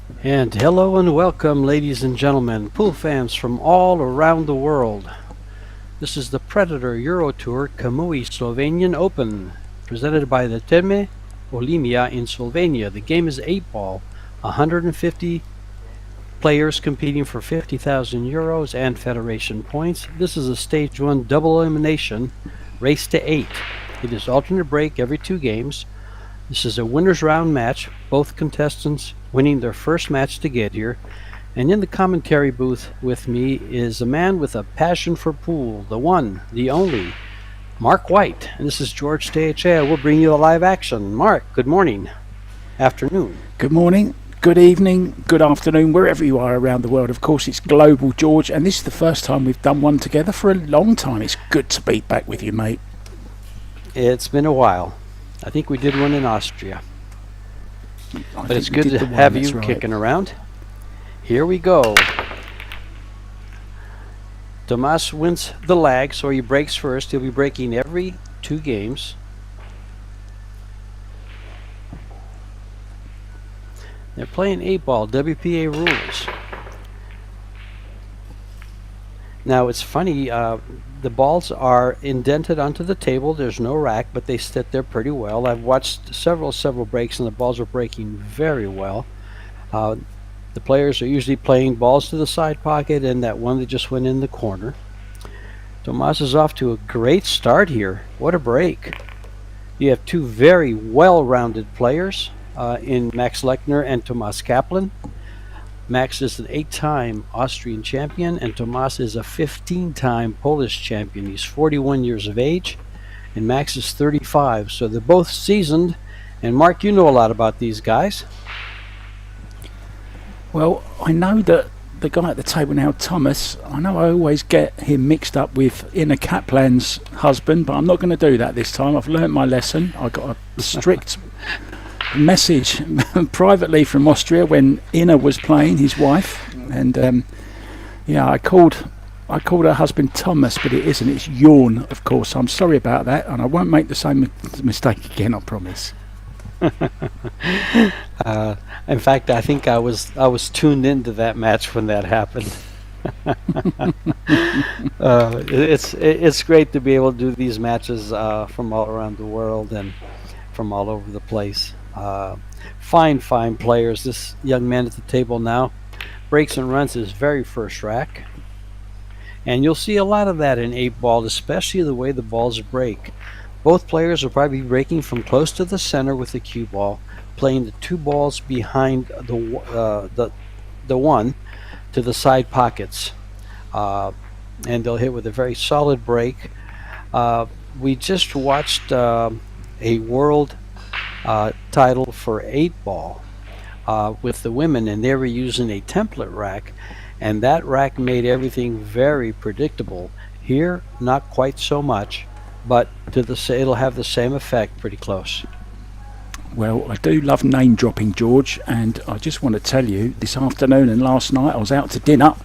And hello and welcome, ladies and gentlemen, pool fans from all around the world. This is the Predator EuroTour KAMUI Slovenian Open, presented by the Therme Olimia in Slovenia. The game is 8-ball, 150 players competing for 50,000 euros and federation points. This is a stage 1 double elimination, race to 8. It is alternate break every 2 games. This is a winner's round match, both contestants winning their first match to get here. And in the commentary booth with me is a man with a passion for pool, the one, the only, Mark White. And this is George Tehechea. We'll bring you a live action. Mark, good morning, afternoon. Good morning, good evening, good afternoon, wherever you are around the world. Of course, it's global, George, and this is the first time we've done one together for a long time. It's good to be back with you, mate. It's been a while. I think we did one in Austria. But it's good to have you kicking around. Here we go. Tomas wins the lag, so he breaks first. He'll be breaking every 2 games. They're playing 8-ball, WPA rules. Now it's funny, the balls are indented onto the table. There's no rack, but they sit there pretty well. I've watched several breaks, and the balls are breaking very well. The players are usually playing balls to the side pocket and that one that just went in the corner. Tomas is off to a great start here. What a break. You have 2 very well-rounded players in Max Lechner and Tomas KAPLAN. Max is an 8-time Austrian champion, and Tomas is a 15-time Polish champion. He's 41 years of age, and Max is 35, so they're both seasoned. And Mark, you know a lot about these guys. Well, I know that the guy at the table now, Thomas, I know I always get him mixed up with Inna KAPLAN's husband, but I'm not going to do that this time. I've learnt my lesson. I got a strict message privately from Austria when Inna was playing, his wife, and yeah, I called her husband Thomas, but it isn't. It's Yawn, of course. I'm sorry about that, and I won't make the same mistake again. I promise. In fact, I think I was tuned into that match when that happened. It's great to be able to do these matches from all around the world and from all over the place. Fine players. This young man at the table now breaks and runs his very first rack, and you'll see a lot of that in 8-ball, especially the way the balls break. Both players will probably be breaking from close to the center with the cue ball, playing the 2 balls behind the one to the side pockets, and they'll hit with a very solid break. We just watched a world title for 8-ball with the women, and they were using a template rack, and that rack made everything very predictable. Here, not quite so much, but it'll have the same effect, pretty close. Well, I do love name dropping, George, and I just want to tell you, this afternoon and last night I was out to dinner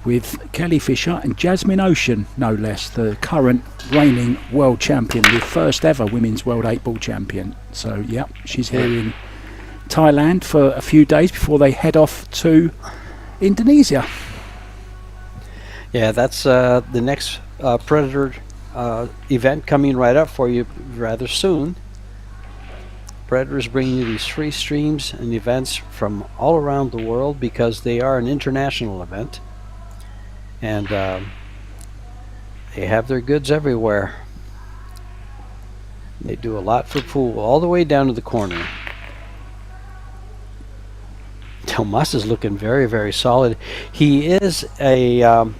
with Kelly Fisher and Jasmine Ocean, no less, the current reigning world champion, the first ever women's world 8-ball champion. So yeah, she's here in Thailand for a few days before they head off to Indonesia. Yeah, that's the next Predator event coming right up for you rather soon. Predators bringing you these free streams and events from all around the world because they are an international event, and they have their goods everywhere. They do a lot for pool, all the way down to the corner. Tomas is looking very solid. He is a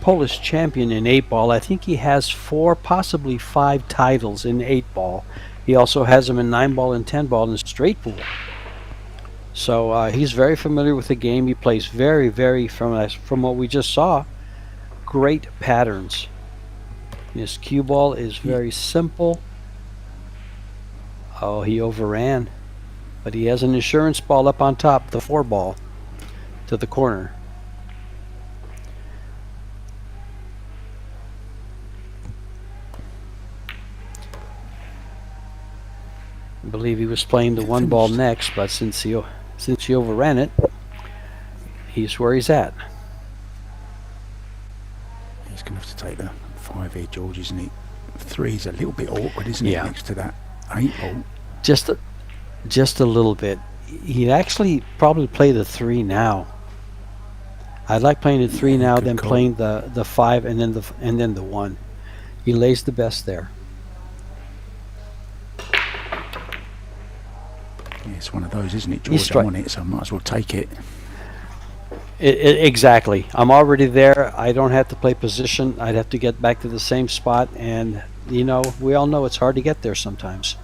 Polish champion in 8-ball. I think he has 4, possibly 5 titles in 8-ball. He also has them in 9-ball and 10-ball in straight pool. So he's very familiar with the game. He plays very, from what we just saw, great patterns. His cue ball is very simple. Oh, he overran. But he has an insurance ball up on top, the 4-ball, to the corner. I believe he was playing the 1-ball next, but since he since he overran it, he's where he's at. He's going to have to take the 5 here, George, isn't he? 3's a little bit awkward, isn't it, next to that 8 ball? Just a little bit. He'd actually probably play the 3 now. I'd like playing the 3 now than playing the 5 and then the 1. He lays the best there. Yeah, it's one of those, isn't it, George? I'm on it, so I might as well take it. Exactly. I'm already there. I don't have to play position. I'd have to get back to the same spot, and you know, we all know it's hard to get there sometimes.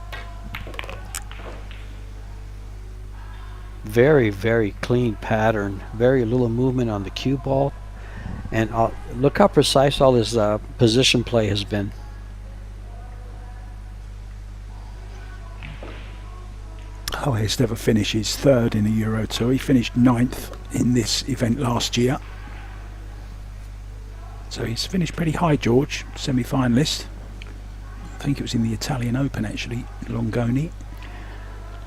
Very, very clean pattern. Very little movement on the cue ball, and look how precise all his position play has been. Highest ever finish is 3rd in the Euro Tour. He finished 9th in this event last year. So he's finished pretty high, George. Semi-finalist. I think it was in the Italian Open, actually, Longoni,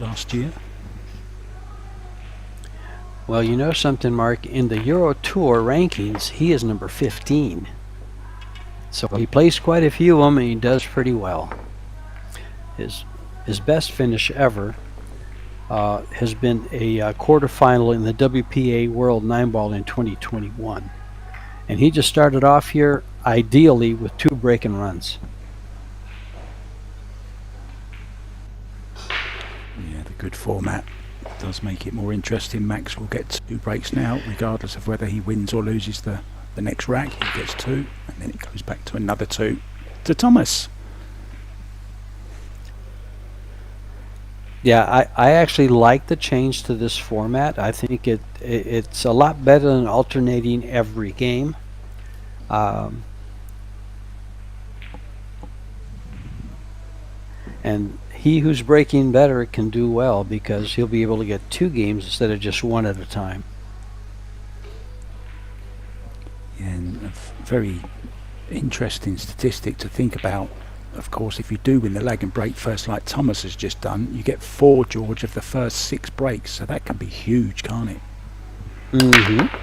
last year. Well, you know something, Mark? In the Euro Tour rankings, he is number 15. So he plays quite a few of them, and he does pretty well. His best finish ever has been a quarterfinal in the WPA World 9-Ball in 2021. And he just started off here, ideally, with 2 break-and runs. Yeah, the good format does make it more interesting. Max will get 2 breaks now, regardless of whether he wins or loses the next rack. He gets 2, and then it goes back to another 2 to Thomas. Yeah, I actually like the change to this format. I think it's a lot better than alternating every game. And he who's breaking better can do well, because he'll be able to get 2 games instead of just 1 at a time. And a very interesting statistic to think about. Of course, if you do win the lag and break first, like Thomas has just done, you get 4, George, of the first 6 breaks. So that can be huge, can't it? Mm-hmm.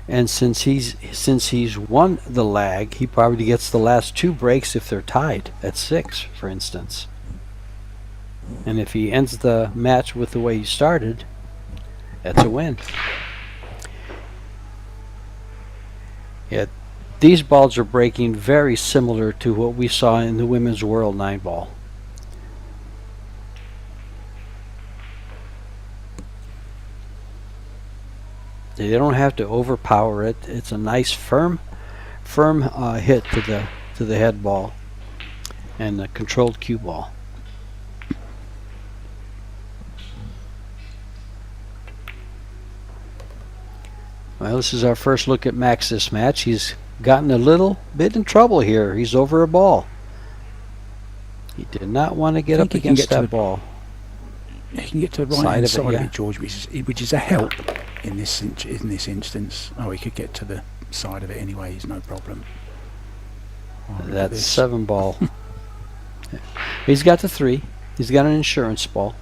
And since he's won the lag, he probably gets the last 2 breaks if they're tied at 6, for instance. And if he ends the match with the way he started, that's a win. Yeah, these balls are breaking very similar to what we saw in the Women's World 9-Ball. They don't have to overpower it. It's a nice firm hit to the head ball and a controlled cue ball. Well, this is our first look at Max this match. He's gotten a little bit in trouble here. He's over a ball. He did not want to get up against that ball. He can get to the right hand side of it, George, which is a help in this instance. Oh, he could get to the side of it anyway. He's no problem. Oh, that's 7 ball. He's got the 3. He's got an insurance ball.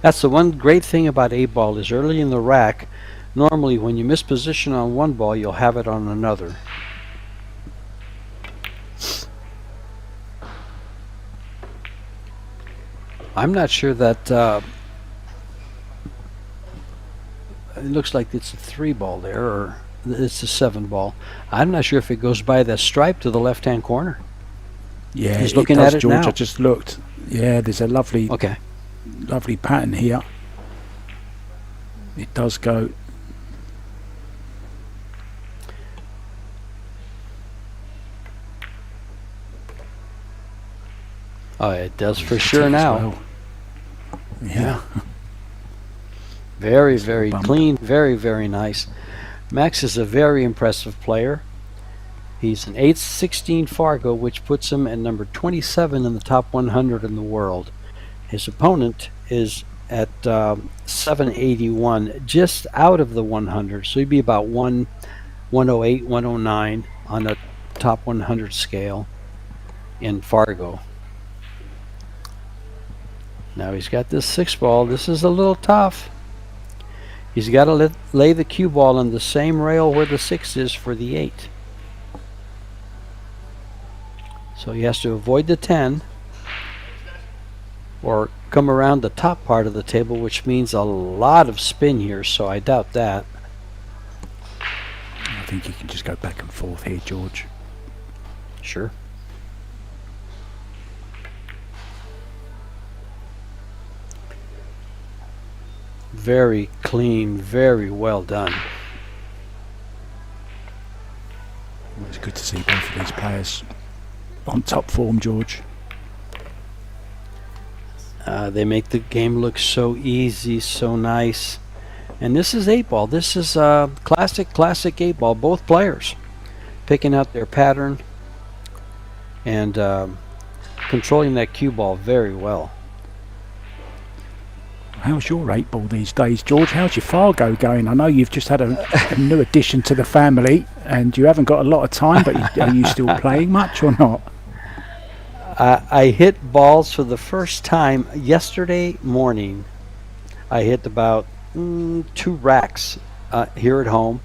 That's the one great thing about 8 ball is early in the rack. Normally, when you miss position on one ball, you'll have it on another. I'm not sure that it looks like it's a 3 ball there, or it's a 7 ball. I'm not sure if it goes by that stripe to the left-hand corner. Yeah, he's looking at it George, now. I just looked. Yeah, there's a lovely pattern here. It does go. Oh, it does for sure now. Well. Yeah. Very, very clean. Very, very nice. Max is a very impressive player. He's an 816 Fargo, which puts him at number 27 in the top 100 in the world. His opponent is at 781, just out of the 100. So he'd be about 108, 109 on the top 100 scale in Fargo. Now he's got this 6 ball. This is a little tough. He's got to lay the cue ball on the same rail where the 6 is for the 8. So he has to avoid the 10 or come around the top part of the table, which means a lot of spin here, so I doubt that. I think you can just go back and forth here, George. Sure. Very clean, very well done. Well, it's good to see both of these players on top form, George. They make the game look so easy, so nice. And this is 8 ball. This is classic 8 ball. Both players picking out their pattern and controlling that cue ball very well. How's your 8 ball these days, George? How's your Fargo going? I know you've just had a new addition to the family and you haven't got a lot of time, but are you still playing much or not? I hit balls for the first time yesterday morning. I hit about 2 racks here at home.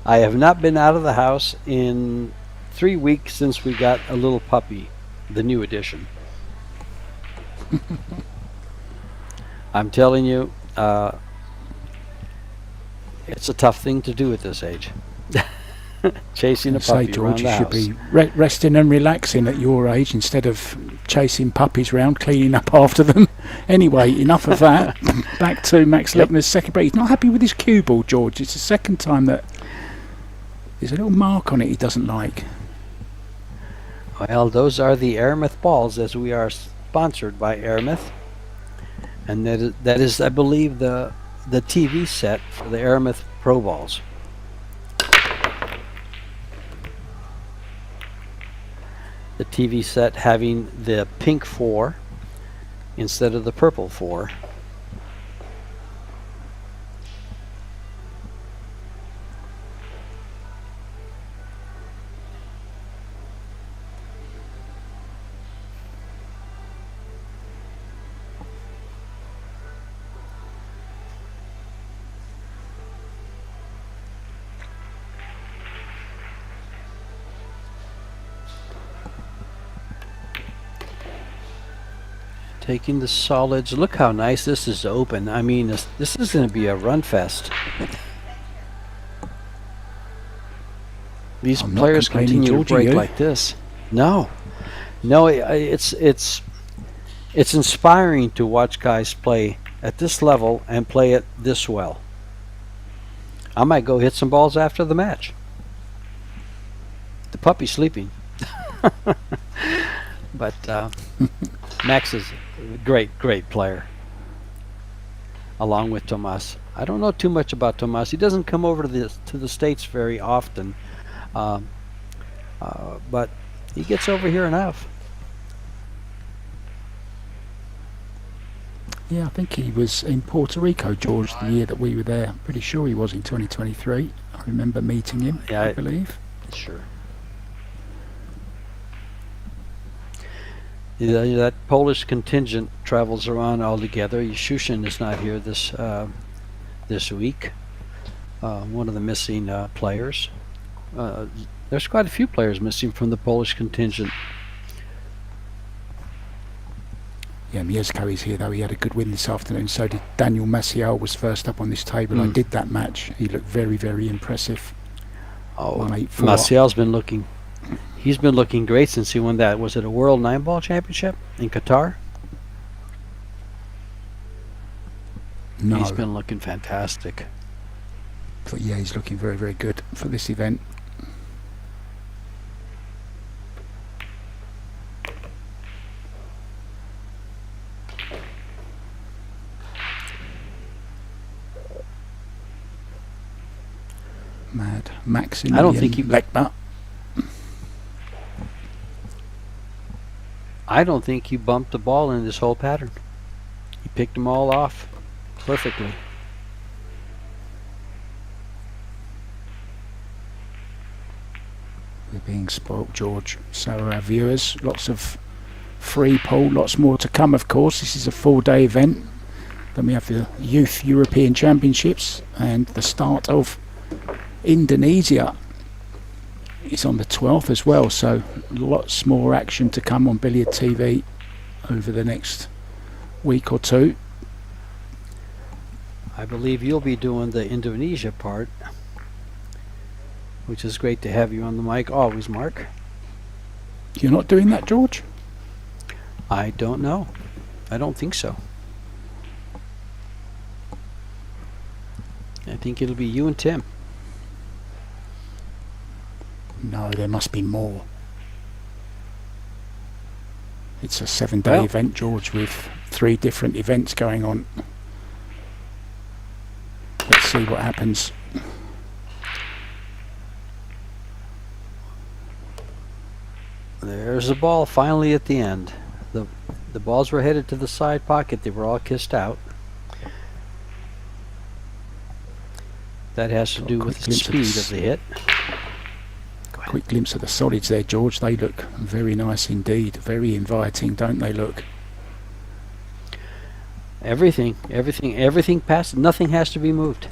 I have not been out of the house in 3 weeks since we got a little puppy, the new edition. I'm telling you, it's a tough thing to do at this age. Chasing a puppy George, around the you should house. be resting and relaxing at your age instead of chasing puppies round, cleaning up after them. Anyway, enough of that. Back to Max Lechner's second break. He's not happy with his cue ball, George. It's the second time that there's a little mark on it he doesn't like. Well, those are the Aramith balls, as we are sponsored by Aramith. And that is, I believe, the TV set for the Aramith Pro Balls. The TV set having the pink 4 instead of the purple 4. Taking the solids. Look how nice this is open. I mean, this is going to be a run fest. These players continue to break like this. No, it's inspiring to watch guys play at this level and play it this well. I might go hit some balls after the match. The puppy's sleeping. But Max is a great player, along with Tomas. I don't know too much about Tomas. He doesn't come over to the States very often, but he gets over here enough. Yeah, I think he was in Puerto Rico, George, the year that we were there. I'm pretty sure he was in 2023. I remember meeting him, yeah, I believe. Sure. Yeah, that Polish contingent travels around all together. Shushin is not here this week. One of the missing players. There's quite a few players missing from the Polish contingent. Yeah, Mieszko is here though. He had a good win this afternoon. So did Daniel Maciel, was first up on this table. I did that match. He looked very impressive. Oh, Maciel's been looking. He's been looking great since he won that. Was it a World 9-Ball Championship in Qatar? No. He's been looking fantastic. But yeah, he's looking very good for this event. Mad Max in I don't think he Lechner. I don't think he bumped the ball in this whole pattern. He picked them all off perfectly. We're being spoilt, George. So our viewers, lots of free pool. Lots more to come, of course. This is a 4-day event. Then we have the Youth European Championships, and the start of Indonesia is on the 12th as well. So lots more action to come on Billiard TV over the next week or two. I believe you'll be doing the Indonesia part, which is great to have you on the mic always, Mark. You're not doing that, George? I don't know. I don't think so. I think it'll be you and Tim. No, there must be more. It's a 7-day event, George, with 3 different events going on. Let's see what happens. There's the ball finally at the end. The balls were headed to the side pocket. They were all kissed out. That has to do with the speed of the hit. Quick glimpse of the solids there, George. They look very nice indeed. Very inviting, don't they look? Everything passed. Nothing has to be moved.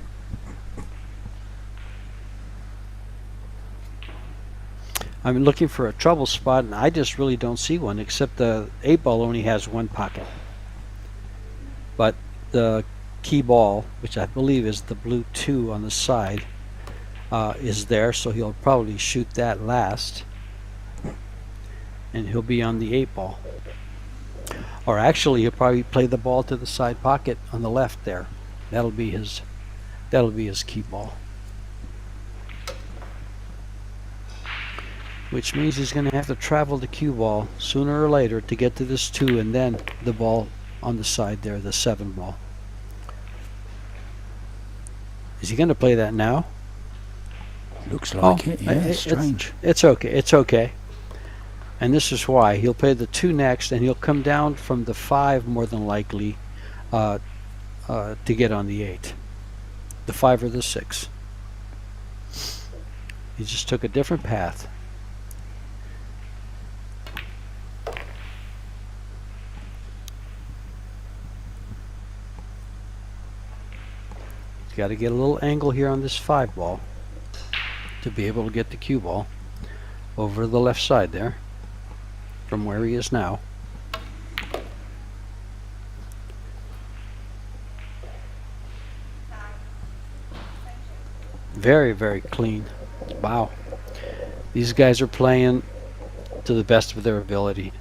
I'm looking for a trouble spot, and I just really don't see one, except the 8-ball only has 1 pocket. But the key ball, which I believe is the blue 2 on the side, is there, so he'll probably shoot that last, and he'll be on the 8-ball. Or actually, he'll probably play the ball to the side pocket on the left there. That'll be his key ball. Which means he's going to have to travel the cue ball sooner or later to get to this 2, and then the ball on the side there, the 7-ball. Is he going to play that now? Looks like it, yeah, strange. It's okay, it's okay. And this is why. He'll play the 2 next, and he'll come down from the 5 more than likely to get on the 8. The 5 or the 6. He just took a different path. Got to get a little angle here on this 5-ball to be able to get the cue ball over the left side there from where he is now. Very, very clean. Wow. These guys are playing to the best of their ability.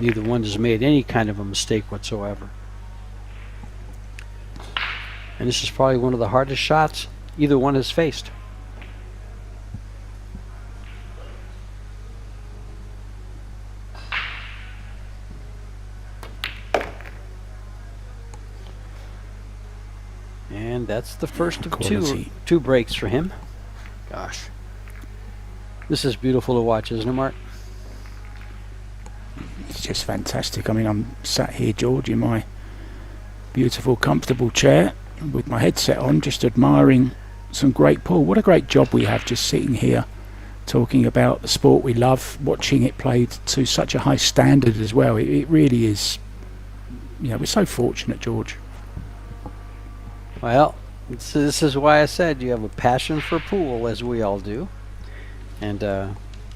Neither one has made any kind of a mistake whatsoever. And this is probably one of the hardest shots either one has faced. And that's the first of two breaks for him. Gosh. This is beautiful to watch, isn't it, Mark? It's just fantastic. I mean, I'm sat here, George, in my beautiful, comfortable chair with my headset on, just admiring some great pool. What a great job we have just sitting here talking about the sport we love, watching it played to such a high standard as well. It really is, you know, we're so fortunate, George. Well, this is why I said you have a passion for pool, as we all do. And,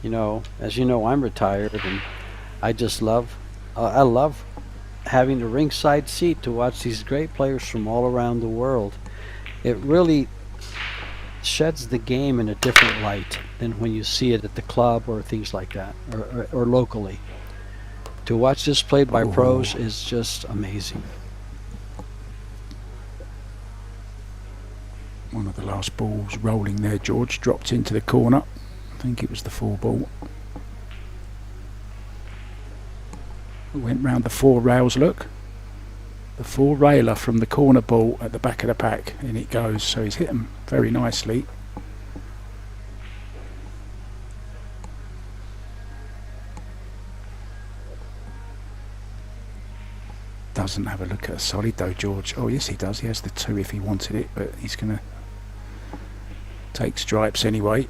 you know, as you know, I'm retired, and I just love, I love having the ringside seat to watch these great players from all around the world. It really sheds the game in a different light than when you see it at the club or things like that, or locally. To watch this played by pros is just amazing. One of the last balls rolling there, George, dropped into the corner. I think it was the 4-ball. Went round the 4 rails, look. The 4-railer from the corner ball at the back of the pack, and it goes. So he's hit them very nicely. Doesn't have a look at a solid though, George. Oh yes, he does. He has the 2 if he wanted it, but he's going to take stripes anyway.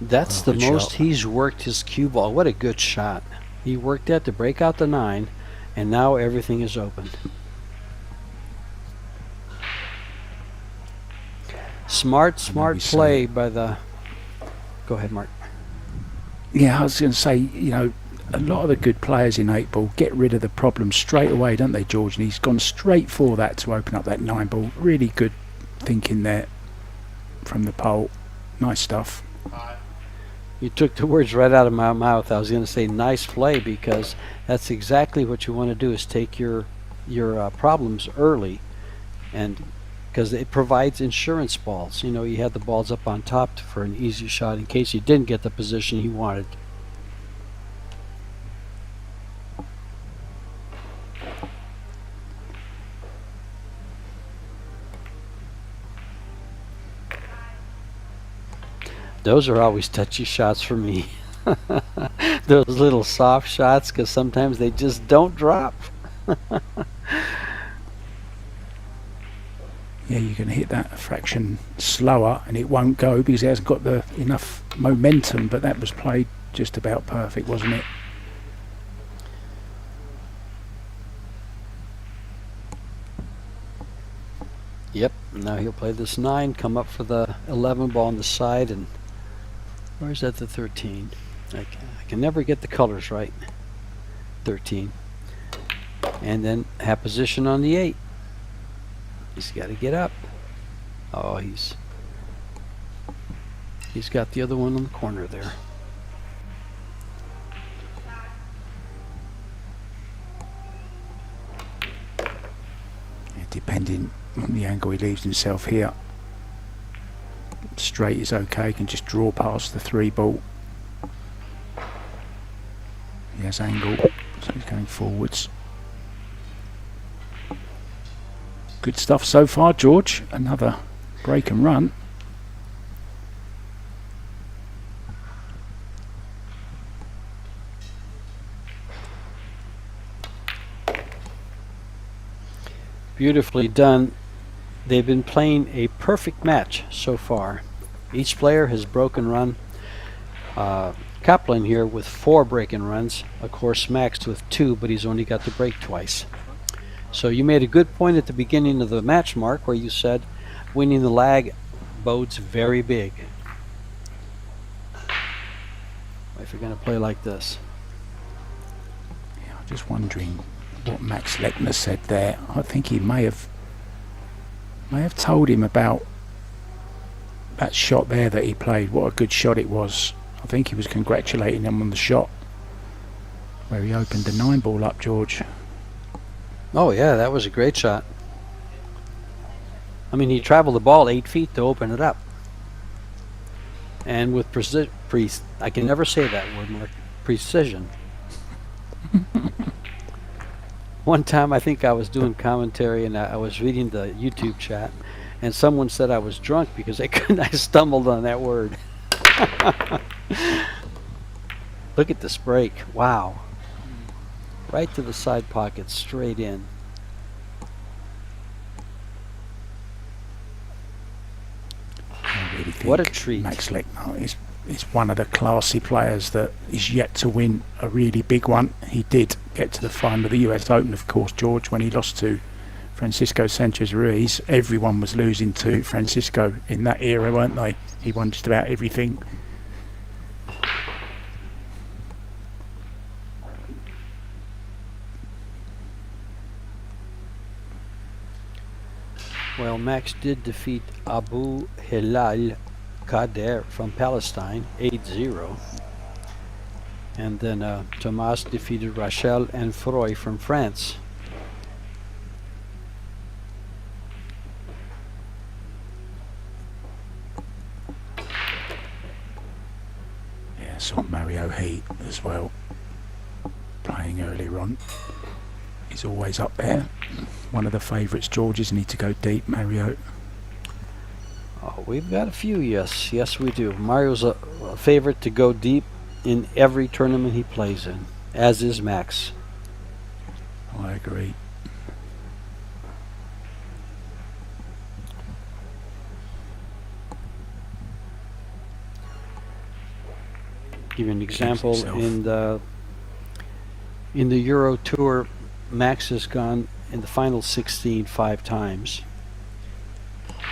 That's Oh, the good most shot. he's worked his cue ball. What a good shot. He worked that to break out the 9, and now everything is open. Smart play by the... Go ahead, Mark. Yeah, I was going to say, you know, a lot of the good players in 8 ball get rid of the problem straight away, don't they, George? And he's gone straight for that to open up that 9 ball. Really good thinking there from the pole. Nice stuff. You took the words right out of my mouth. I was going to say nice play, because that's exactly what you want to do, is take your problems early, and because it provides insurance balls. You know, you had the balls up on top for an easy shot in case you didn't get the position you wanted. Those are always touchy shots for me. Those little soft shots, because sometimes they just don't drop. Yeah, you can hit that a fraction slower and it won't go because it hasn't got the enough momentum, but that was played just about perfect, wasn't it? Yep, now he'll play this 9, come up for the 11 ball on the side, and where's that, the 13? I can never get the colors right. 13. And then have position on the 8. He's got to get up. Oh, he's got the other one on the corner there. Yeah, depending on the angle he leaves himself here. Straight is okay, can just draw past the 3 ball. He has angle, so he's going forwards. Good stuff so far, George. Another break and run. Beautifully done. They've been playing a perfect match so far. Each player has broken run. KAPLAN here with 4 break-and runs. Of course, Max with 2, but he's only got to break twice. So you made a good point at the beginning of the match, Mark, where you said winning the lag bodes very big. If you're going to play like this. Yeah, I'm just wondering what Max Lechner said there. I think he may have told him about that shot there that he played. What a good shot it was. I think he was congratulating him on the shot where he opened the 9 ball up, George. Oh yeah, that was a great shot. I mean, he traveled the ball 8 feet to open it up. And with I can never say that word, Mark. Precision. One time I think I was doing commentary and I was reading the YouTube chat, and someone said I was drunk because I stumbled on that word. Look at this break. Wow. Right to the side pocket, straight in. I really think What a treat. Max Lechner is one of the classy players that is yet to win a really big one. He did get to the final of the US Open, of course, George, when he lost to Francisco Sanchez Ruiz. Everyone was losing to Francisco in that era, weren't they? He won just about everything. Well, Max did defeat Abu Hilal Kader from Palestine 8-0. And then Tomas defeated Rachel and Froy from France. Yeah, saw Mario Heat as well playing earlier on. He's always up there. One of the favourites, George, isn't he, to go deep, Mario? Oh, we've got a few, yes. Yes, we do. Mario's a favorite to go deep in every tournament he plays in, as is Max. I agree. give you an example. himself. In the EuroTour, Max has gone in the final 16 5 times.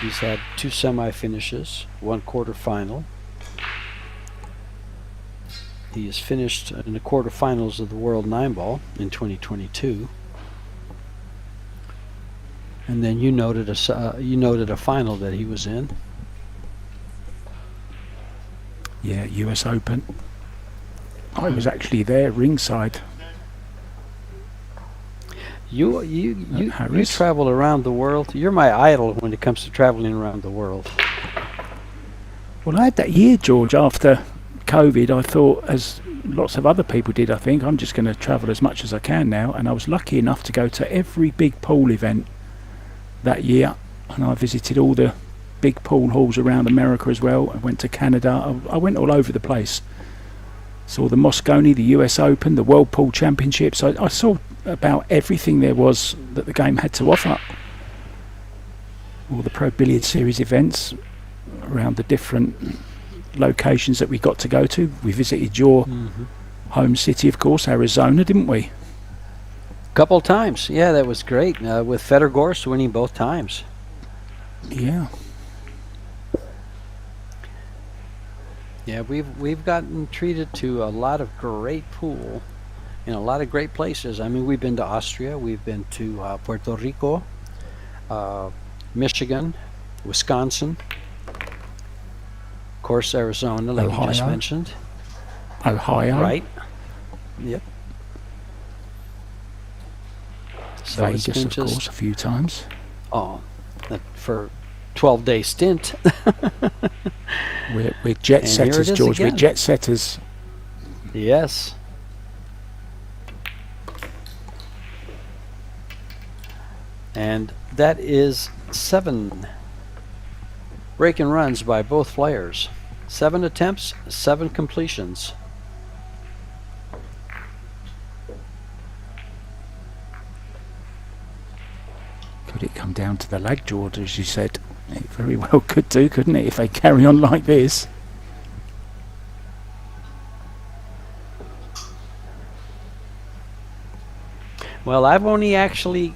He's had 2 semi-finishes, 1 quarter-final. He has finished in the quarterfinals of the World 9-Ball in 2022. And then you noted a final that he was in. Yeah, US Open. I was actually there ringside. You travel around the world. You're my idol when it comes to traveling around the world. Well, I had that year, George, after COVID. I thought, as lots of other people did, I think, I'm just going to travel as much as I can now. And I was lucky enough to go to every big pool event that year. And I visited all the big pool halls around America as well. I went to Canada. I went all over the place. Saw the Moscone, the US Open, the World Pool Championships. I saw about everything there was that the game had to offer. All the Pro Billiard Series events around the different locations that we got to go to. We visited your home city, of course, Arizona, didn't we? Couple times, yeah, that was great. With Federgorst winning both times. Yeah. Yeah, we've gotten treated to a lot of great pool in a lot of great places. I mean, we've been to Austria, we've been to Puerto Rico, Michigan, Wisconsin, of course, Arizona, like you just mentioned. Ohio. Right. Yep. So Vegas, of course, a few times. Oh, for 12-day stint. We're jet setters, George. Again. We're jet setters. Yes. And that is 7 break and runs by both players. 7 attempts, 7 completions. Could it come down to the lag, George, as you said? It very well could do, couldn't it, if they carry on like this? Well, I've only actually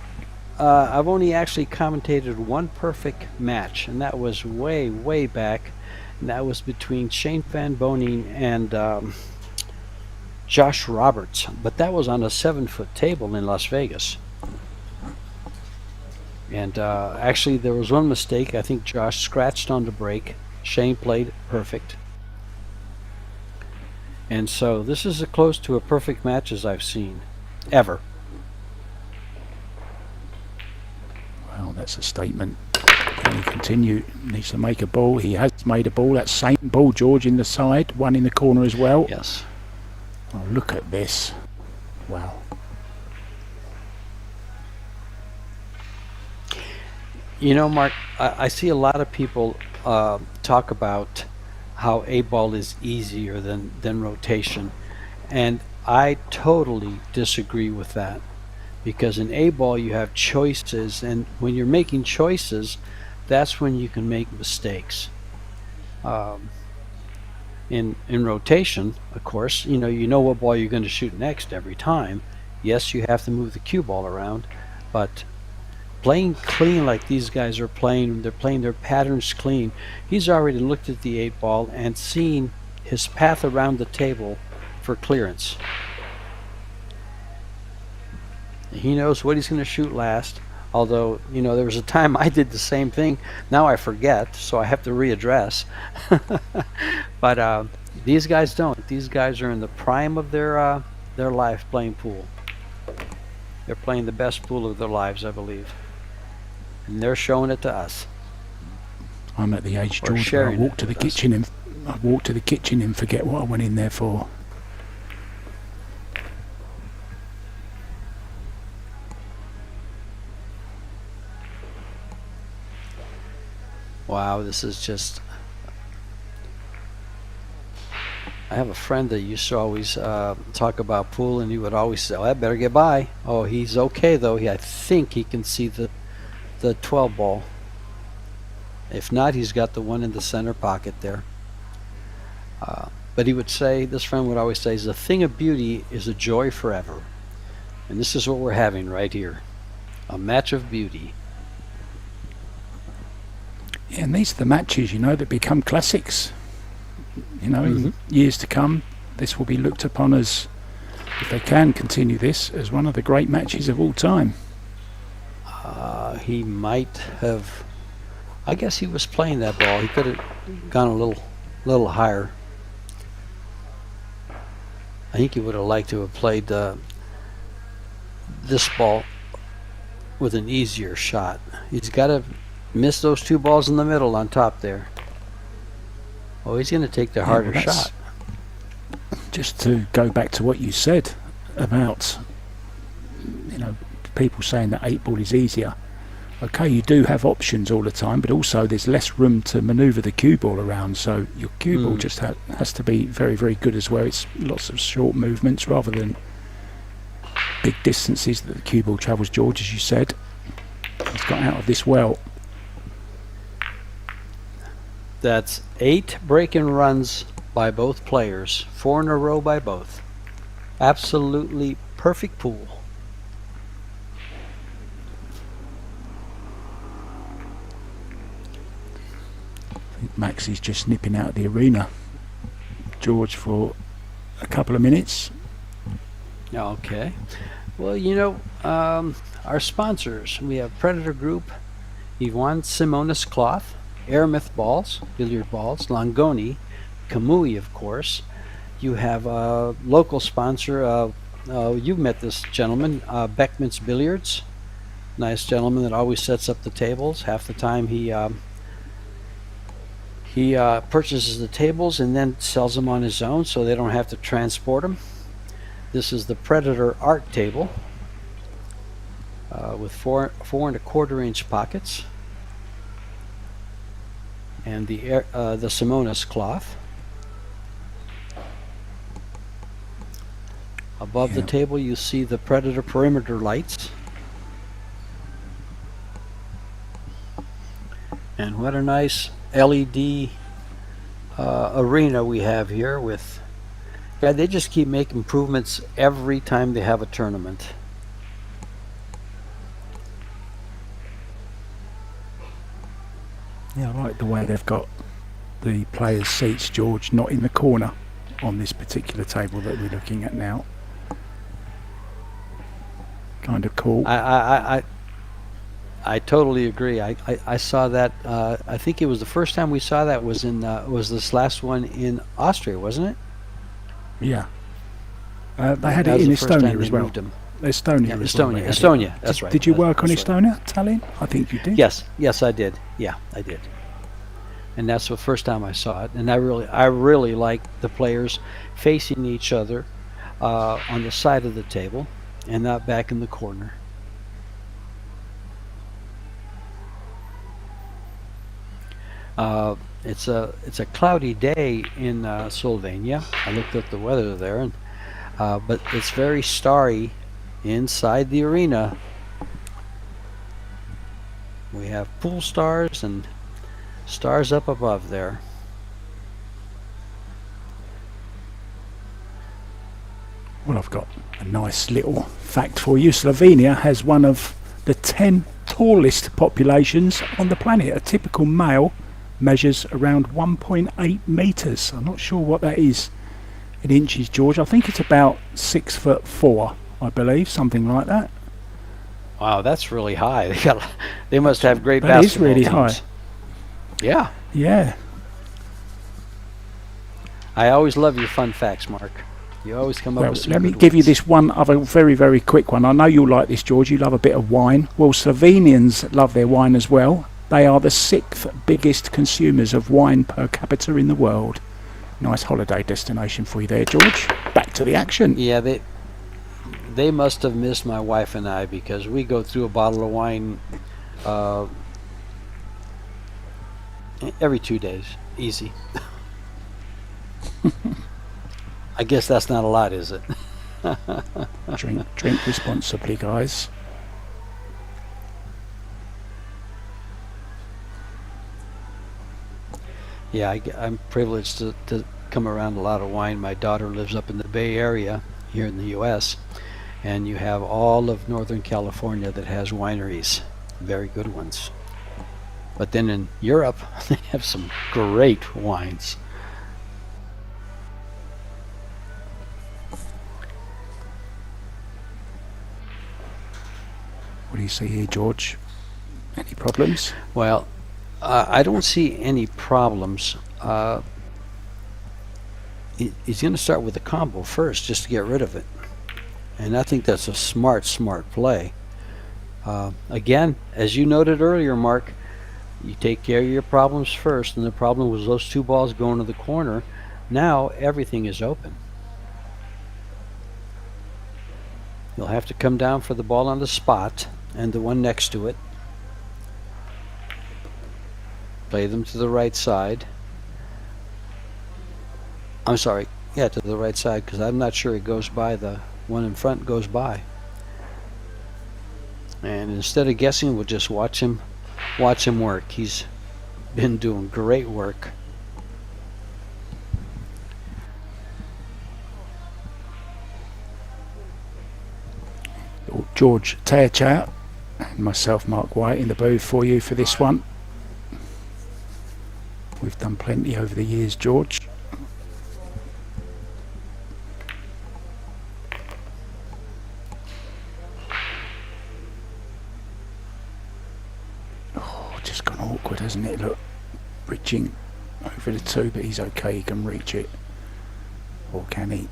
commentated one perfect match, and that was way back, and that was between Shane Van Boning and Josh Roberts, but that was on a 7-foot table in Las Vegas. And actually, there was one mistake. I think Josh scratched on the break. Shane played perfect. And so this is as close to a perfect match as I've seen, ever. Well, that's a statement. Can he continue? Needs to make a ball. He has made a ball. That same ball, George, in the side. One in the corner as well. Yes. Oh, look at this. Wow. You know, Mark, I see a lot of people talk about how A-ball is easier than rotation. And I totally disagree with that. Because in A-ball you have choices, and when you're making choices, that's when you can make mistakes. In rotation, of course, you know what ball you're going to shoot next every time. Yes, you have to move the cue ball around, but playing clean like these guys are playing, they're playing their patterns clean. He's already looked at the 8-ball and seen his path around the table for clearance. He knows what he's going to shoot last, although, there was a time I did the same thing. Now I forget, so I have to readdress. But these guys don't. These guys are in the prime of their life playing pool. They're playing the best pool of their lives, I believe. And they're showing it to us. I'm at the age, George, where I walk to the kitchen and forget what I went in there for. Wow, this is just... I have a friend that used to always talk about pool, and he would always say, "Oh, I better get by." Oh, he's okay though. I think he can see the 12 ball. If not, he's got the one in the center pocket there. But he would say, this friend would always say, "The thing of beauty is a joy forever." And this is what we're having right here. A match of beauty. Yeah, and these are the matches, you know, that become classics. You know, in years to come, this will be looked upon as, if they can continue this, as one of the great matches of all time. He might have, I guess he was playing that ball. He could have gone a little higher. I think he would have liked to have played this ball with an easier shot. He's got to miss those two balls in the middle on top there. Oh, he's going to take the harder shot. Just to go back to what you said about, you know, people saying that 8-ball is easier. Okay, you do have options all the time, but also there's less room to manoeuvre the cue ball around, so your cue ball just has to be very, very good as well. It's lots of short movements rather than big distances that the cue ball travels, George, as you said. He's got out of this well. That's 8 break-in runs by both players, 4 in a row by both. Absolutely perfect pool. Max is just nipping out of the arena, George, for a couple of minutes. Okay. Well, you know, our sponsors, we have Predator Group, Iwan Simonis Cloth, Aramith Balls, Billiard Balls, Longoni, Kamui, of course. You have a local sponsor, you've met this gentleman, Beckman's Billiards. Nice gentleman that always sets up the tables. Half the time he purchases the tables and then sells them on his own so they don't have to transport them. This is the Predator Art Table with 4.25-inch pockets, and the Simonis cloth. Above the table you see the Predator perimeter lights. And what a nice LED arena we have here with, yeah, they just keep making improvements every time they have a tournament. Yeah, I like the way they've got the players' seats, George, not in the corner on this particular table that we're looking at now. Kind of cool. I totally agree. I saw that. I think it was the first time we saw that was in was this last one in Austria, wasn't it? Yeah. They had it in Estonia as well. Estonia. Yeah, Estonia. That's right. Did you work on Estonia, Tallinn? I think you did. Yes, I did. Yeah, I did. And that's the first time I saw it. And I really liked the players facing each other on the side of the table and not back in the corner. It's a cloudy day in Slovenia. I looked at the weather there, and but it's very starry inside the arena. We have pool stars and stars up above there. Well, I've got a nice little fact for you. Slovenia has one of the 10 tallest populations on the planet. A typical male measures around 1.8 meters. I'm not sure what that is in inches, George. I think it's about 6'4", I believe, something like that. Wow, that's really high. They must have great basketball teams. That is really high. Yeah. Yeah. I always love your fun facts, Mark. You always come up with some let me good give you ones. this one other very, very quick one. I know you'll like this, George. You love a bit of wine. Well, Slovenians love their wine as well. They are the 6th biggest consumers of wine per capita in the world. Nice holiday destination for you there, George. Back to the action. Yeah, they must have missed my wife and I, because we go through a bottle of wine every 2 days. Easy. I guess that's not a lot, is it? Drink responsibly, guys. Yeah, I'm privileged to come around a lot of wine. My daughter lives up in the Bay Area here in the U.S., and you have all of Northern California that has wineries, very good ones. But then in Europe, they have some great wines. What do you see here, George? Any problems? Well, I don't see any problems. He's going to start with a combo first just to get rid of it. And I think that's a smart play. Again, as you noted earlier, Mark, you take care of your problems first, and the problem was those two balls going to the corner. Now everything is open. You'll have to come down for the ball on the spot and the one next to it. Play them to the right side. I'm sorry, yeah, to the right side, because I'm not sure it goes by. The one in front goes by. And instead of guessing, we'll just watch him work. He's been doing great work. George Tearchat and myself, Mark White, in the booth for you for this one. We've done plenty over the years, George. Oh, just gone awkward, hasn't it? Look, bridging over the two, but he's okay, he can reach it. Or can he?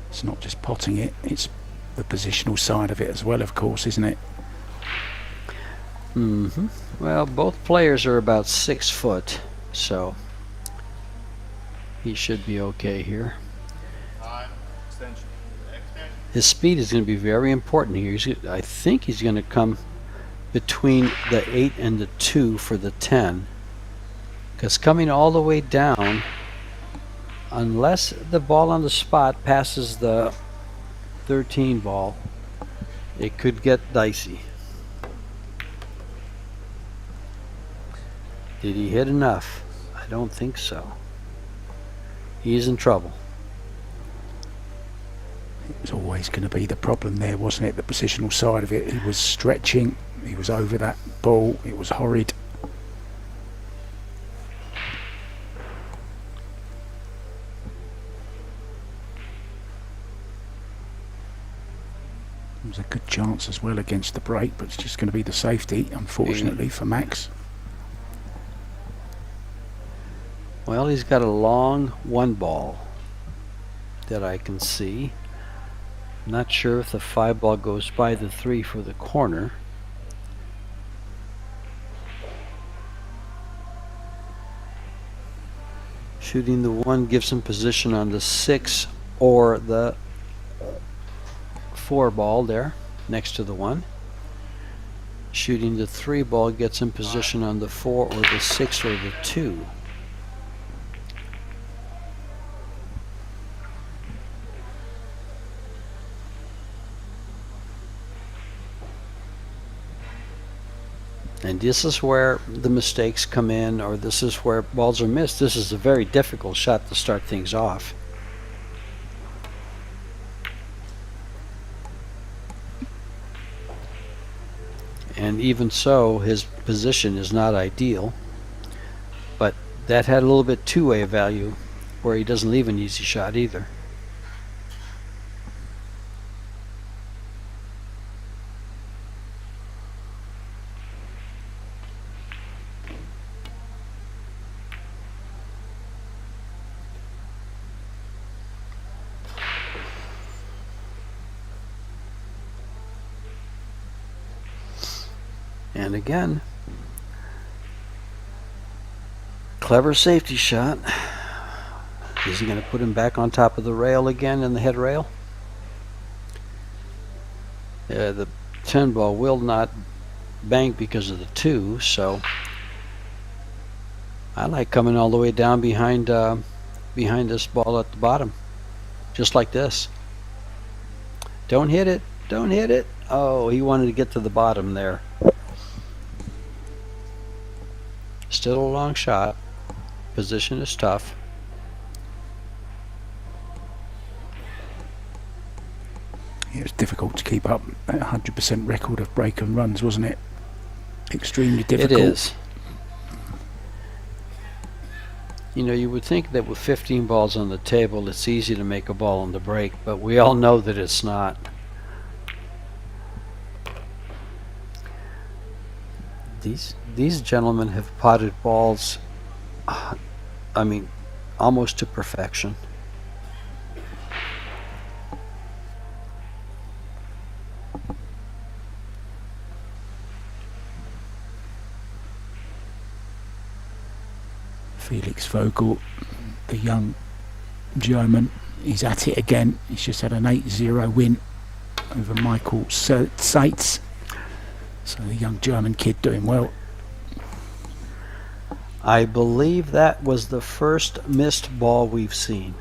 It's not just potting it, it's the positional side of it as well, of course, isn't it? Well, both players are about 6 foot, so he should be okay here. His speed is going to be very important here. I think he's going to come between the 8 and the 2 for the 10, because coming all the way down, unless the ball on the spot passes the 13 ball, it could get dicey. Did he hit enough? I don't think so. He's in trouble. It was always going to be the problem there, wasn't it? The positional side of it. He was stretching, he was over that ball, it was horrid. There was a good chance as well against the break, but it's just going to be the safety, unfortunately, for Max. Well, he's got a long 1 ball that I can see. Not sure if the 5 ball goes by the 3 for the corner. Shooting the 1 gives him position on the 6 or the 4 ball there next to the 1. Shooting the 3 ball gets him position on the 4 or the 6 or the 2. And this is where the mistakes come in, or this is where balls are missed. This is a very difficult shot to start things off. And even so, his position is not ideal. But that had a little bit two-way value, where he doesn't leave an easy shot either. And again, clever safety shot. Is he going to put him back on top of the rail again in the head rail? The 10 ball will not bank because of the 2, so I like coming all the way down behind this ball at the bottom, just like this. Don't hit it, don't hit it. Oh, he wanted to get to the bottom there. Still a long shot. Position is tough. It was difficult to keep up that 100% record of break and runs, wasn't it? Extremely difficult. It is. You know, you would think that with 15 balls on the table, it's easy to make a ball on the break, but we all know that it's not. These gentlemen have potted balls, I mean, almost to perfection. Felix Vogel, the young German, he's at it again. He's just had an 8-0 win over Michael Seitz. So the young German kid doing well. I believe that was the first missed ball we've seen.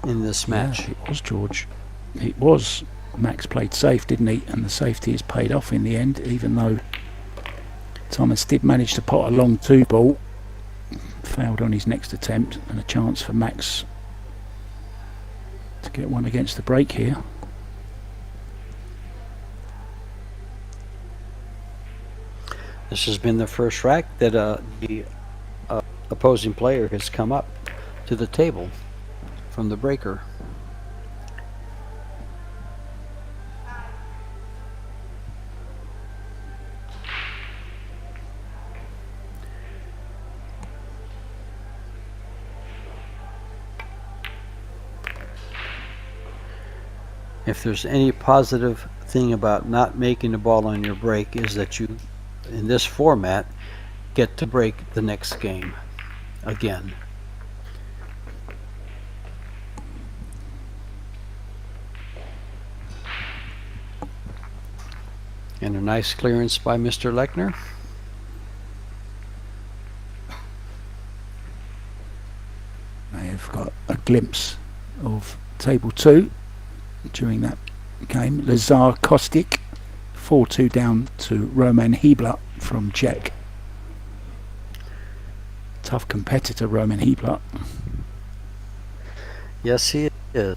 In this match. Yeah, it was, George. It was. Max played safe, didn't he? And the safety has paid off in the end, even though Thomas did manage to pot a long 2-ball. Failed on his next attempt, and a chance for Max to get one against the break here. This has been the first rack that the opposing player has come up to the table from the breaker. If there's any positive thing about not making the ball on your break, is that you, in this format, get to break the next game again. And a nice clearance by Mr. Lechner. They've got a glimpse of table 2 during that game. Lazar Kostic 4-2 down to Roman Hebler from Czech. Tough competitor, Roman Hebler. Yes, he is.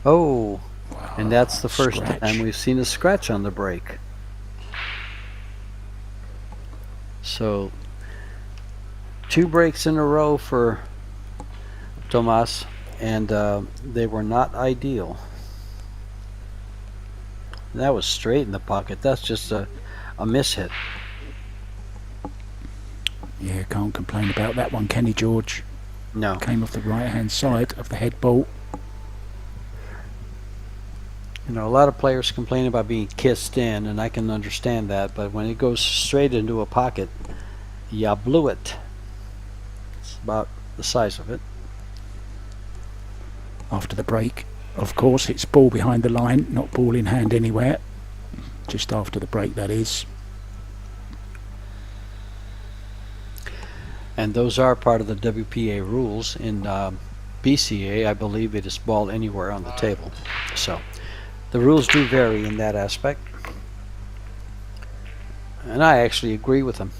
Oh, wow, and that's the first scratch. time we've seen a scratch on the break. So 2 breaks in a row for Tomas, and they were not ideal. That was straight in the pocket. That's just a mishit. Yeah, can't complain about that one, can he, George? No. Came off the right hand side of the head ball. You know, a lot of players complain about being kissed in, and I can understand that, but when it goes straight into a pocket, ya blew it. It's about the size of it. After the break, of course, it's ball behind the line, not ball in hand anywhere. Just after the break, that is. And those are part of the WPA rules. In BCA, I believe it is ball anywhere on the table. So the rules do vary in that aspect. And I actually agree with them.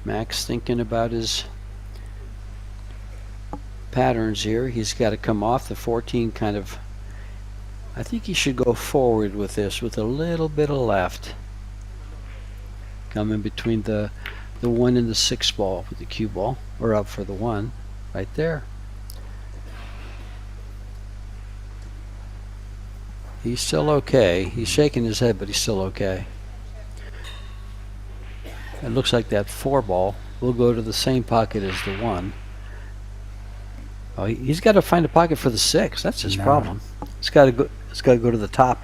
Max thinking about his patterns here. He's got to come off the 14 kind of. I think he should go forward with this with a little bit of left. Come in between the 1 and the 6 ball with the cue ball, or up for the 1 right there. He's still okay. He's shaking his head, but he's still okay. It looks like that 4 ball will go to the same pocket as the 1. Oh, he's got to find a pocket for the 6. That's his problem. It's got to go. It's got to go to the top.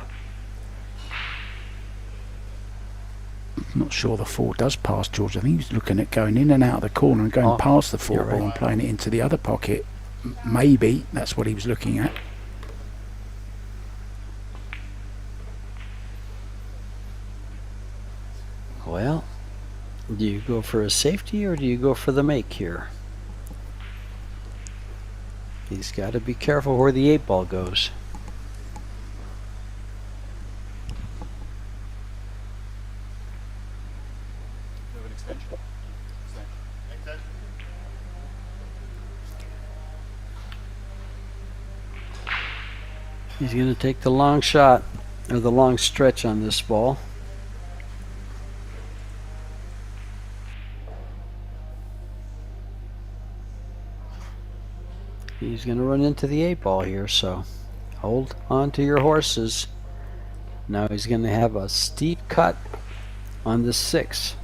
I'm not sure the 4 does pass George. I think he's looking at going in and out of the corner and going past the 4 ball and playing it into the other pocket. Maybe that's what he was looking at. Well, do you go for a safety or do you go for the make here? He's got to be careful where the 8 ball goes. He's going to take the long shot, or the long stretch on this ball. He's going to run into the 8 ball here, so hold on to your horses. Now he's going to have a steep cut on the 6.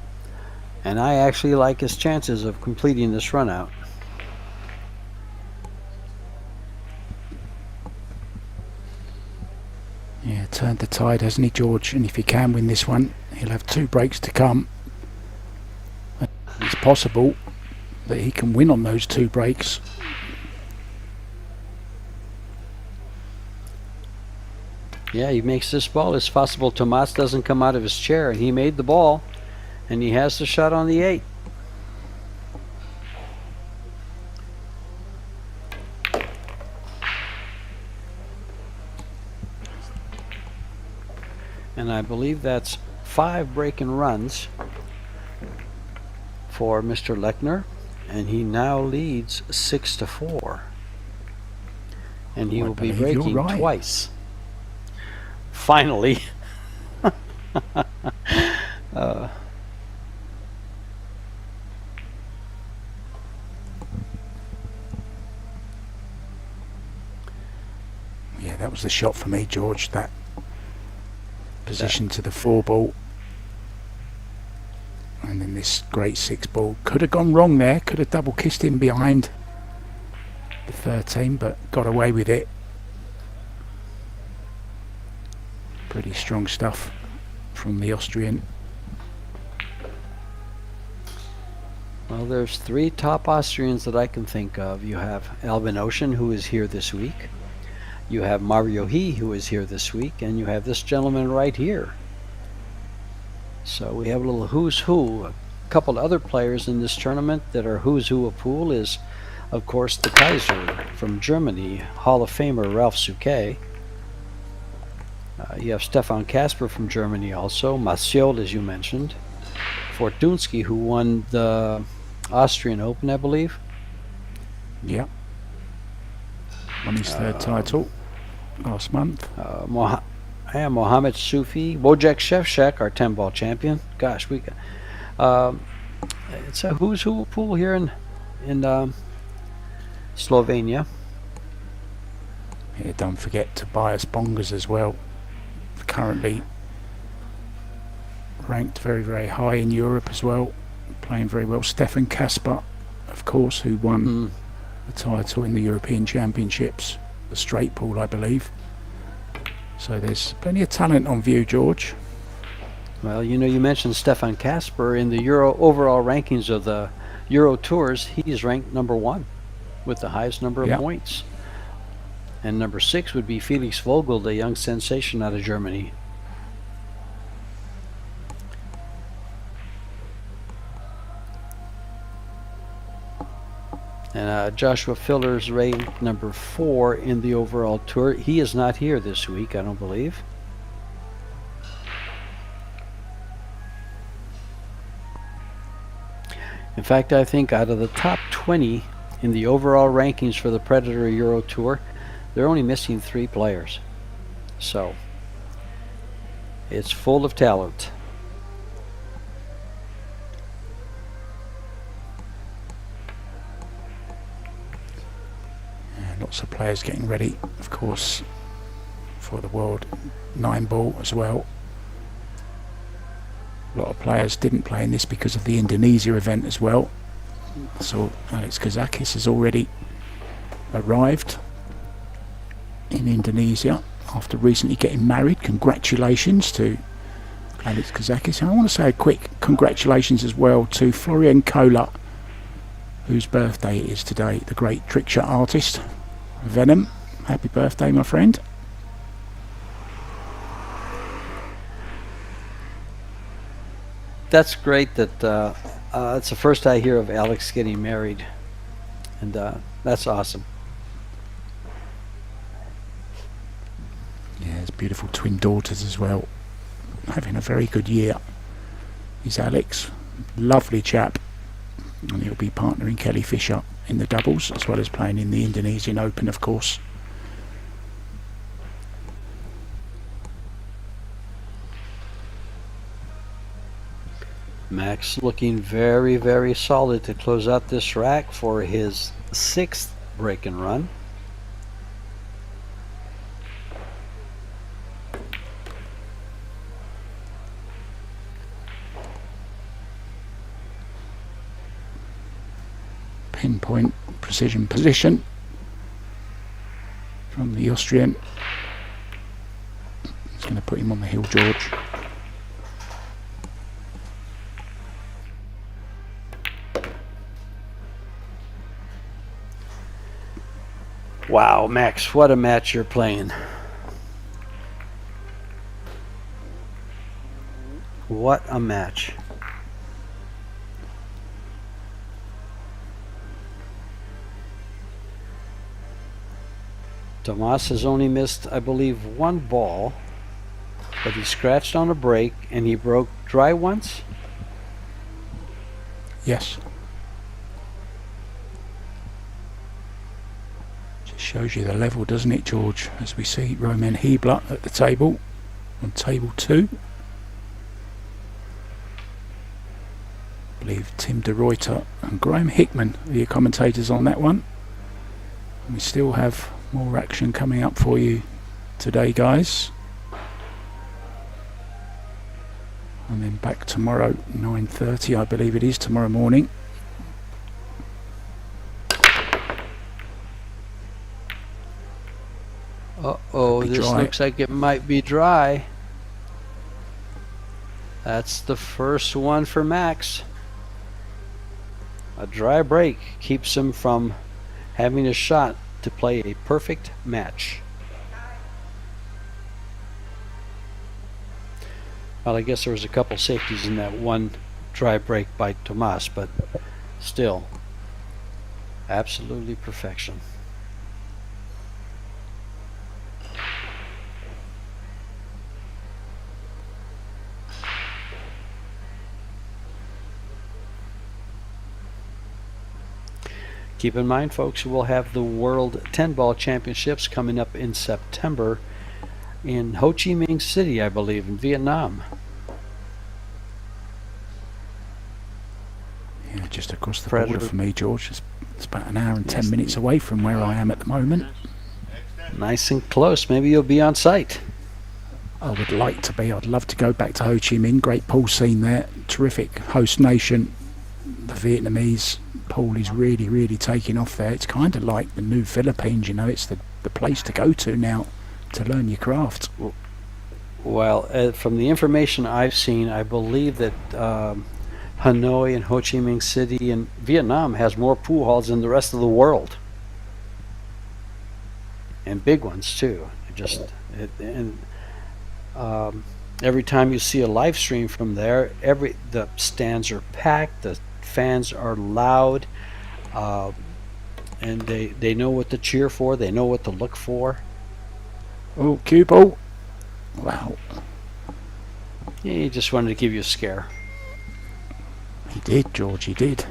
And I actually like his chances of completing this run out. Yeah, turned the tide, hasn't he, George? And if he can win this one, he'll have 2 breaks to come. It's possible that he can win on those 2 breaks. Yeah, he makes this ball. It's possible Tomas doesn't come out of his chair, and he made the ball, and he has the shot on the 8. And I believe that's 5 break-in runs for Mr. Lechner, and he now leads 6-4. And he will be breaking twice. Finally. Yeah, that was the shot for me, George. That position to the 4 ball, and then this great 6 ball could have gone wrong there. Could have double kissed him behind the 13, but got away with it. Pretty strong stuff from the Austrian. Well, there's 3 top Austrians that I can think of. You have Alvin Ocean, who is here this week. You have Mario He, who is here this week, and you have this gentleman right here. So we have a little who's who. A couple other players in this tournament that are who's who of pool is, of course, the Kaiser from Germany, Hall of Famer Ralph Souquet. You have Stefan Kasper from Germany also, Massiol, as you mentioned, Fortunsky, who won the Austrian Open, I believe. Yeah. Won his 3rd title last month. Mohamed Sufi, Wojciech Szewczak, our 10-ball champion. Gosh, we got it's a who's who pool here in Slovenia. Yeah, don't forget Tobias Bongers as well. Currently ranked very, very high in Europe as well, playing very well. Stefan Kasper, of course, who won the title in the European Championships, the straight pool, I believe. So there's plenty of talent on view, George. Well, you know, you mentioned Stefan Kasper in the Euro overall rankings of the Euro Tours. He's ranked number 1 with the highest number of points. And number 6 would be Felix Vogel, the young sensation out of Germany. And Joshua Filler's ranked number 4 in the overall tour. He is not here this week, I don't believe. In fact, I think out of the top 20 in the overall rankings for the Predator Euro Tour, they're only missing 3 players. So it's full of talent. Lots of players getting ready, of course, for the World 9-ball as well. A lot of players didn't play in this because of the Indonesia event as well. So Alex Kazakis has already arrived in Indonesia after recently getting married. Congratulations to Alex Kazakis. And I want to say a quick congratulations as well to Florian Kohler, whose birthday it is today, the great trick shot artist. Venom, happy birthday, my friend. That's great that it's the first I hear of Alex getting married, and that's awesome. Yeah, his beautiful twin daughters as well, having a very good year. He's Alex, lovely chap, and he'll be partnering Kelly Fisher in the doubles as well as playing in the Indonesian Open, of course. Max looking very, very solid to close out this rack for his 6th break and run. Pinpoint precision position from the Austrian. He's going to put him on the hill, George. Wow, Max, what a match you're playing. What a match. Tomas has only missed, I believe, 1 ball, but he scratched on a break and he broke dry once. Yes. Just shows you the level, doesn't it, George? As we see Roman Hebler at the table on table 2. I believe Tim de Ruyter and Graham Hickman are your commentators on that one. And we still have more action coming up for you today, guys. And then back tomorrow, 9:30, I believe it is, tomorrow morning. Uh-oh, this looks like it might be dry. That's the first one for Max. A dry break keeps him from having a shot to play a perfect match. Well, I guess there was a couple safeties in that one dry break by Tomas, but still, absolutely perfection. Keep in mind, folks, we'll have the World 10-Ball Championships coming up in September in Ho Chi Minh City, I believe, in Vietnam. Yeah, just across the border for me, George. It's about an hour and 10 minutes away from where I am at the moment. Nice and close. Maybe you'll be on site. I would like to be. I'd love to go back to Ho Chi Minh. Great pool scene there. Terrific host nation. The Vietnamese pool is really, really taking off there. It's kind of like the new Philippines, you know. It's the place to go to now to learn your craft. Well, from the information I've seen, I believe that Hanoi and Ho Chi Minh City and Vietnam has more pool halls than the rest of the world, and big ones too. Every time you see a live stream from there, the stands are packed, the fans are loud, and they know what to cheer for, they know what to look for. Oh, cue ball. Wow. Yeah, he just wanted to give you a scare. He did, George, he did.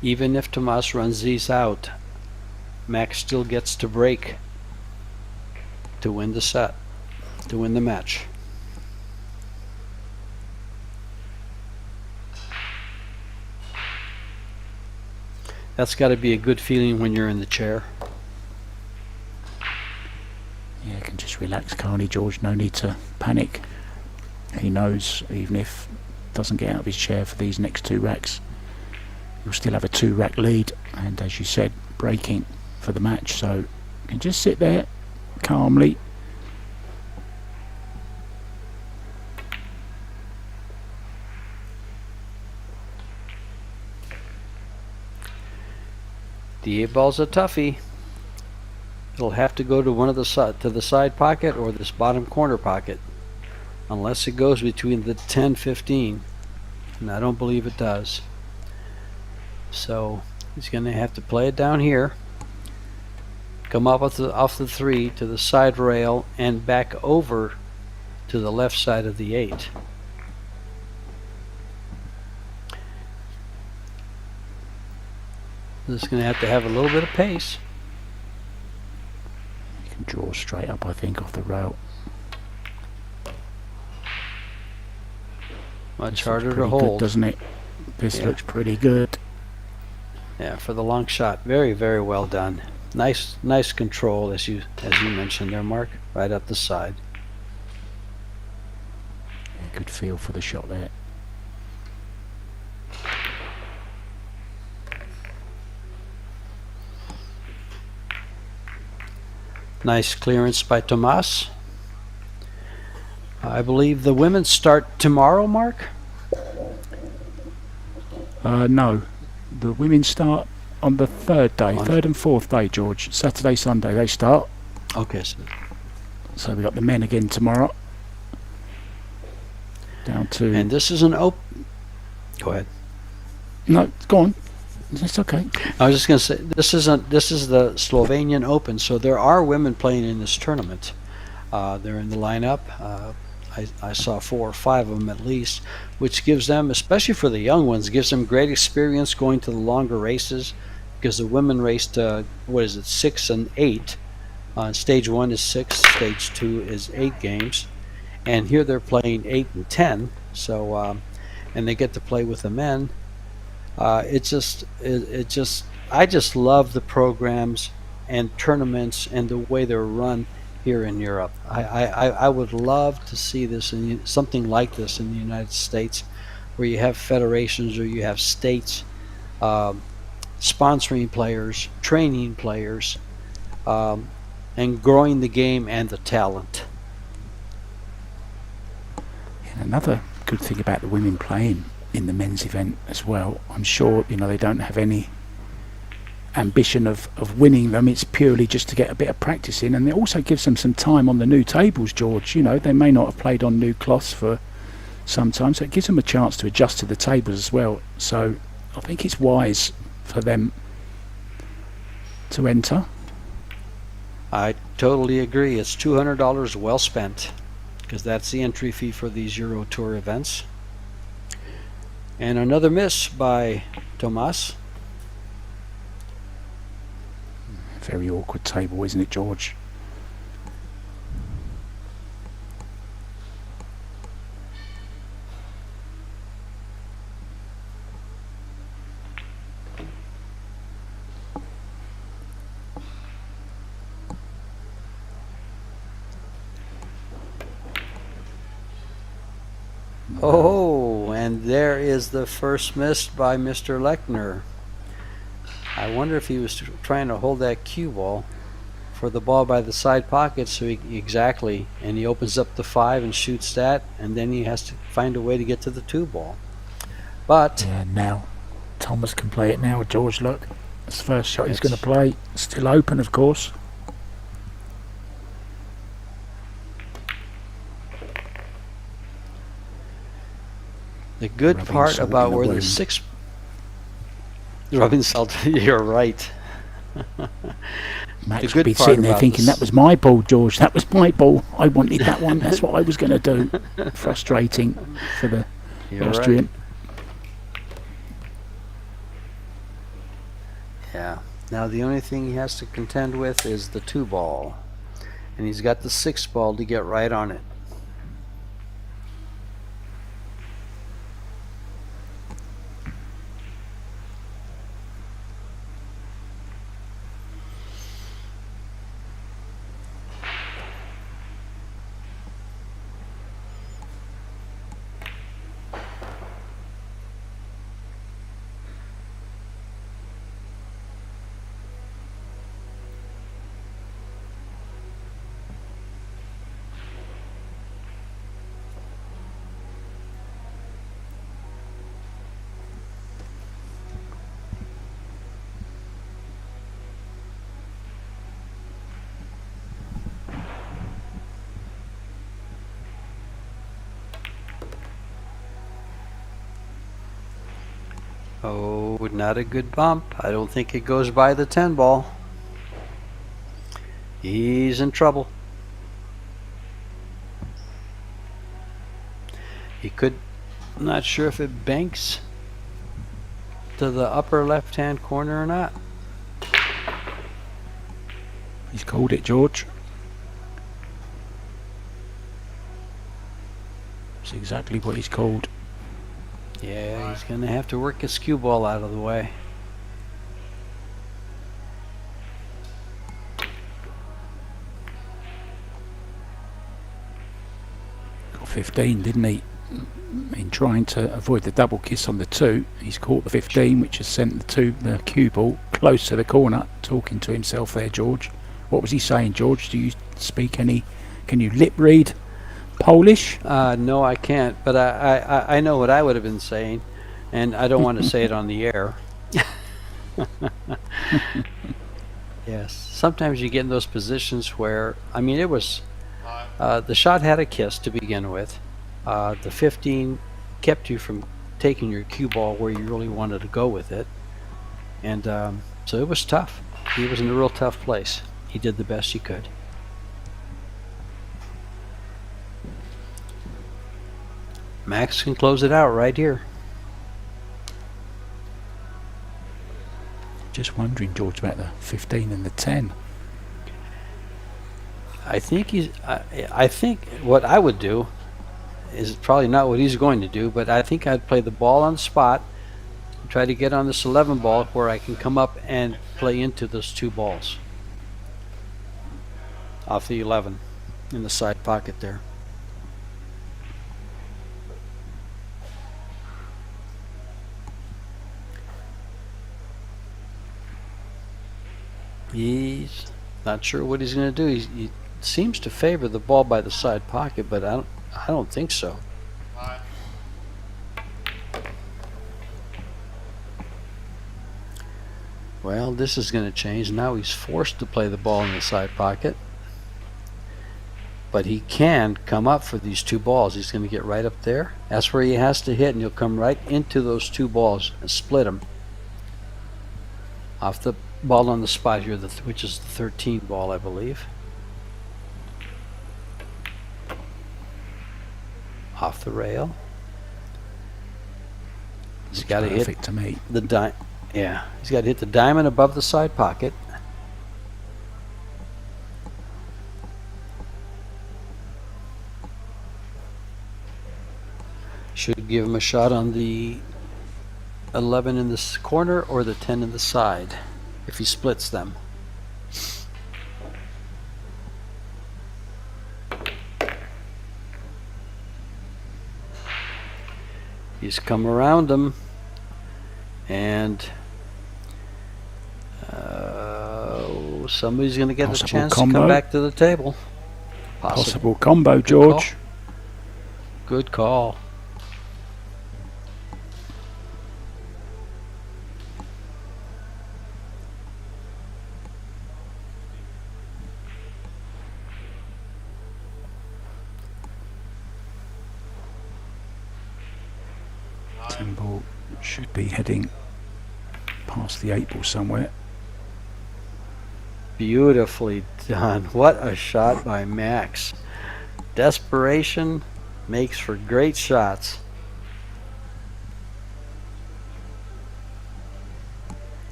Even if Tomas runs these out, Max still gets to break to win the set, to win the match. That's got to be a good feeling when you're in the chair. Yeah, he can just relax, can't he, George? No need to panic. He knows even if doesn't get out of his chair for these next 2 racks, he'll still have a 2-rack lead, and as you said, breaking for the match. So he can just sit there calmly. The 8-ball's a toughie. It'll have to go to one of the side pocket or this bottom corner pocket, unless it goes between the 10-15, and I don't believe it does. So he's going to have to play it down here, come up off the 3 to the side rail, and back over to the left side of the 8. This is going to have a little bit of pace. You can draw straight up, I think, off the rail. Much harder to hold, good, doesn't it? This looks pretty good. Yeah, for the long shot, very, very well done. Nice control, as you mentioned there, Mark, right up the side. Yeah, good feel for the shot there. Nice clearance by Tomas. I believe the women start tomorrow, Mark? No, the women start on the 3rd day, 3rd and 4th day, George. Saturday, Sunday they start. Okay. So we got the men again tomorrow. Down to. And this is an open. Go ahead. No, go on. That's okay. I was just going to say this is the Slovenian Open, so there are women playing in this tournament. They're in the lineup. I saw 4 or 5 of them at least, which gives them, especially for the young ones, gives them great experience going to the longer races, because the women raced 6 and 8. Stage 1 is 6, stage 2 is 8 games, and here they're playing 8 and 10. So and they get to play with the men. I just love the programs and tournaments and the way they're run here in Europe. I would love to see this in something like this in the United States, where you have federations or you have states sponsoring players, training players, and growing the game and the talent. And another good thing about the women playing in the men's event as well, I'm sure they don't have any ambition of winning them. It's purely just to get a bit of practice in, and it also gives them some time on the new tables, George. They may not have played on new cloths for some time, so it gives them a chance to adjust to the tables as well. So I think it's wise for them to enter. I totally agree. It's $200 well spent, because that's the entry fee for these EuroTour events. And another miss by Tomas. Very awkward table, isn't it, George? Oh, and there is the first miss by Mr. Lechner. I wonder if he was trying to hold that cue ball for the ball by the side pocket, so and he opens up the 5 and shoots that, and then he has to find a way to get to the 2 ball. But yeah, now Thomas can play it now. George, look, it's the first shot he's going to play. Still open, of course. The good part about where the 6 rubbing salt, you're right. Max would be sitting there thinking, that was my ball, George. That was my ball. I wanted that one. That's what I was going to do. Frustrating for the Austrian. Right. Yeah. Now the only thing he has to contend with is the 2 ball, and he's got the 6 ball to get right on it. Oh, not a good bump. I don't think it goes by the 10 ball. He's in trouble. He could, I'm not sure if it banks to the upper left-hand corner or not. He's called it, George. It's exactly what he's called. Yeah, he's going to have to work his cue ball out of the way. 15, didn't he? In trying to avoid the double kiss on the 2, he's caught the 15, which has sent the cue ball close to the corner. Talking to himself there, George. What was he saying, George? Do you speak any? Can you lip read Polish? No, I can't, but I know what I would have been saying, and I don't want to say it on the air. Yes, sometimes you get in those positions where, I mean, it was, the shot had a kiss to begin with. The 15 kept you from taking your cue ball where you really wanted to go with it, and so it was tough. He was in a real tough place. He did the best he could. Max can close it out right here. Just wondering, George, about the 15 and the 10. I think he's. I think what I would do is probably not what he's going to do, but I think I'd play the ball on the spot, and try to get on this 11 ball where I can come up and play into those 2 balls off the 11 in the side pocket there. He's not sure what he's going to do. He seems to favor the ball by the side pocket, but I don't think so. Well, this is going to change. Now he's forced to play the ball in the side pocket, but he can come up for these 2 balls. He's going to get right up there. That's where he has to hit, and he'll come right into those 2 balls and split them off the ball on the spot here, which is the 13 ball, I believe. Off the rail. He's got to hit to me. the yeah, he's got to hit the diamond above the side pocket. Should give him a shot on the 11 in this corner or the 10 in the side if he splits them. He's come around him, and somebody's going to get a chance to come back to the table. Possible combo, George. Good call. Ball should be heading past the 8 ball somewhere. Beautifully done. What a shot by Max. Desperation makes for great shots.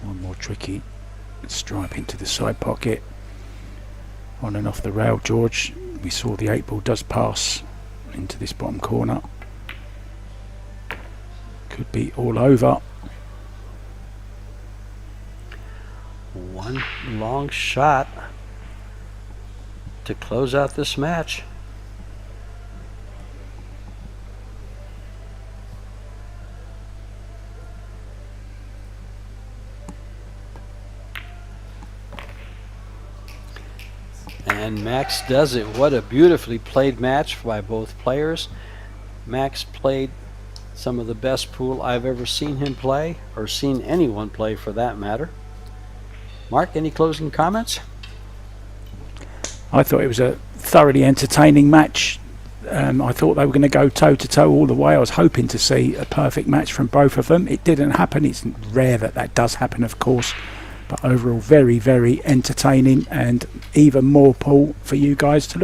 One more tricky stripe into the side pocket. On and off the rail, George. We saw the 8 ball does pass into this bottom corner. Could be all over. One long shot to close out this match. And Max does it. What a beautifully played match by both players. Max played some of the best pool I've ever seen him play, or seen anyone play for that matter. Mark, any closing comments? I thought it was a thoroughly entertaining match. I thought they were going to go toe-to-toe all the way. I was hoping to see a perfect match from both of them. It didn't happen. It's rare that that does happen, of course. But overall, very, very entertaining, and even more, Paul, for you guys to look